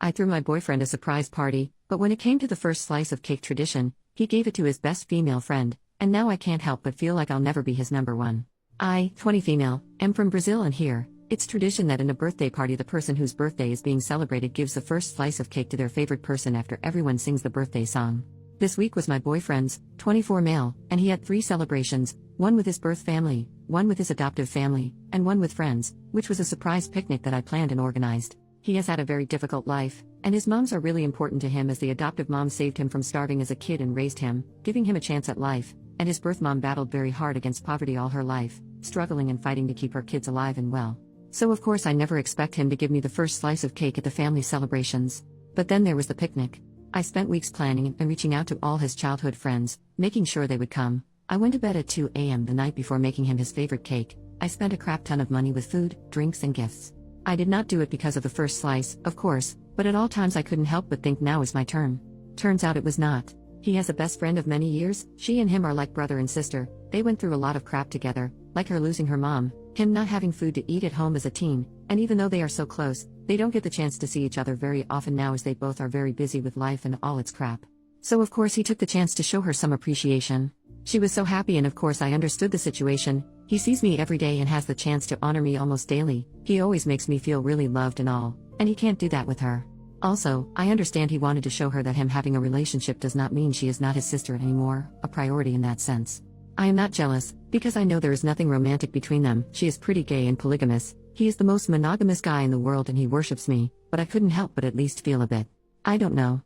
I threw my boyfriend a surprise party, but when it came to the first slice of cake tradition, he gave it to his best female friend, and now I can't help but feel like I'll never be his number one. I, 20 female, am from Brazil, and here, it's tradition that in a birthday party the person whose birthday is being celebrated gives the first slice of cake to their favorite person after everyone sings the birthday song. This week was my boyfriend's, 24 male, and he had 3 celebrations, one with his birth family, one with his adoptive family, and one with friends, which was a surprise picnic that I planned and organized. He has had a very difficult life, and his moms are really important to him, as the adoptive mom saved him from starving as a kid and raised him, giving him a chance at life, and his birth mom battled very hard against poverty all her life, struggling and fighting to keep her kids alive and well. So of course I never expect him to give me the first slice of cake at the family celebrations. But then there was the picnic. I spent weeks planning and reaching out to all his childhood friends, making sure they would come. I went to bed at 2 a.m. the night before making him his favorite cake. I spent a crap ton of money with food, drinks and gifts. I did not do it because of the first slice, of course, but at all times I couldn't help but think now is my turn. Turns out it was not. He has a best friend of many years, she and him are like brother and sister, they went through a lot of crap together, like her losing her mom, him not having food to eat at home as a teen, and even though they are so close, they don't get the chance to see each other very often now as they both are very busy with life and all its crap. So of course he took the chance to show her some appreciation. She was so happy, and of course I understood the situation. He sees me every day and has the chance to honor me almost daily. He always makes me feel really loved and all, and he can't do that with her. Also, I understand he wanted to show her that him having a relationship does not mean she is not his sister anymore, a priority in that sense. I am not jealous, because I know there is nothing romantic between them. She is pretty gay and polygamous. He is the most monogamous guy in the world and he worships me, but I couldn't help but at least feel a bit. I don't know.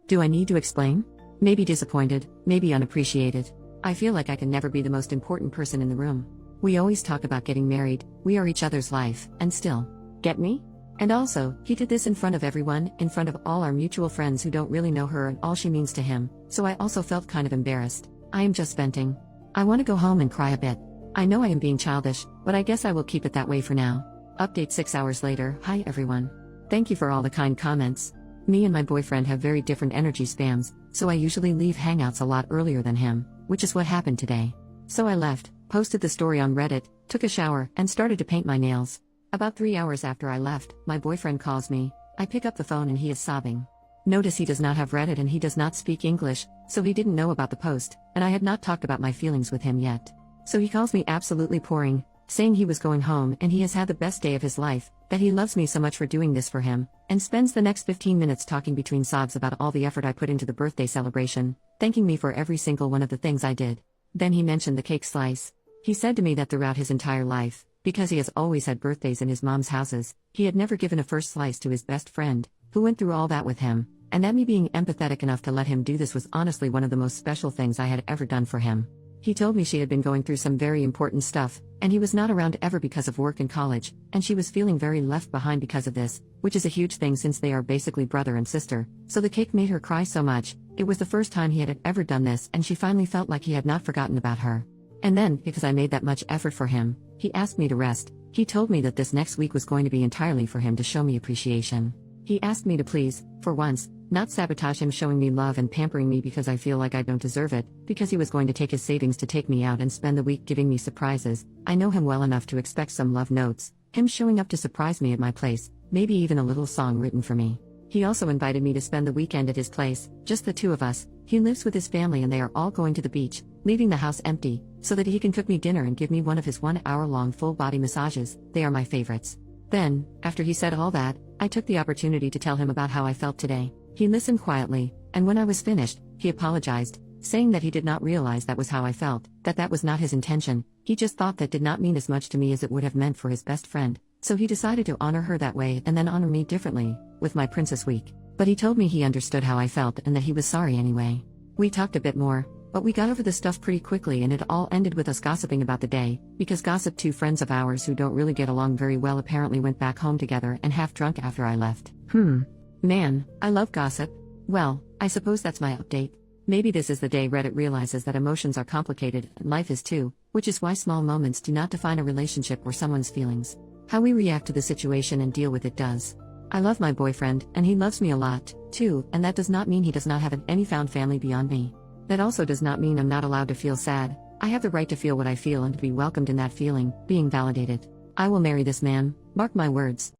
Do I need to explain? Maybe disappointed, maybe unappreciated. I feel like I can never be the most important person in the room. We always talk about getting married, we are each other's life, and still. Get me? And also, he did this in front of everyone, in front of all our mutual friends who don't really know her and all she means to him, so I also felt kind of embarrassed. I am just venting. I want to go home and cry a bit. I know I am being childish, but I guess I will keep it that way for now. Update 6 hours later. Hi everyone. Thank you for all the kind comments. Me and my boyfriend have very different energy spans, so I usually leave hangouts a lot earlier than him, which is what happened today. So I left, posted the story on Reddit, took a shower, and started to paint my nails. About 3 hours after I left, my boyfriend calls me. I pick up the phone and he is sobbing. Notice he does not have Reddit and he does not speak English, so he didn't know about the post, and I had not talked about my feelings with him yet. So he calls me absolutely pouring, saying he was going home and he has had the best day of his life, that he loves me so much for doing this for him, and spends the next 15 minutes talking between sobs about all the effort I put into the birthday celebration, thanking me for every single one of the things I did. Then he mentioned the cake slice. He said to me that throughout his entire life, because he has always had birthdays in his mom's houses, he had never given a first slice to his best friend, who went through all that with him, and that me being empathetic enough to let him do this was honestly one of the most special things I had ever done for him. He told me she had been going through some very important stuff, and he was not around ever because of work and college, and she was feeling very left behind because of this, which is a huge thing since they are basically brother and sister, so the cake made her cry so much. It was the first time he had ever done this and she finally felt like he had not forgotten about her. And then, because I made that much effort for him, he asked me to rest. He told me that this next week was going to be entirely for him to show me appreciation. He asked me to please, for once, not sabotage him showing me love and pampering me because I feel like I don't deserve it, because he was going to take his savings to take me out and spend the week giving me surprises. I know him well enough to expect some love notes, him showing up to surprise me at my place, maybe even a little song written for me. He also invited me to spend the weekend at his place, just the two of us. He lives with his family and they are all going to the beach, leaving the house empty, so that he can cook me dinner and give me one of his 1-hour-long full-body massages. They are my favorites. Then, after he said all that, I took the opportunity to tell him about how I felt today. He listened quietly, and when I was finished, he apologized, saying that he did not realize that was how I felt, that was not his intention. He just thought that did not mean as much to me as it would have meant for his best friend, so he decided to honor her that way and then honor me differently, with my Princess Week. But he told me he understood how I felt and that he was sorry anyway. We talked a bit more, but we got over the stuff pretty quickly and it all ended with us gossiping about the day, because gossip, 2 friends of ours who don't really get along very well apparently went back home together and half drunk after I left. Man, I love gossip. Well, I suppose that's my update. Maybe this is the day Reddit realizes that emotions are complicated, and life is too, which is why small moments do not define a relationship or someone's feelings. How we react to the situation and deal with it does. I love my boyfriend, and he loves me a lot, too, and that does not mean he does not have any found family beyond me. That also does not mean I'm not allowed to feel sad. I have the right to feel what I feel and to be welcomed in that feeling, being validated. I will marry this man, mark my words.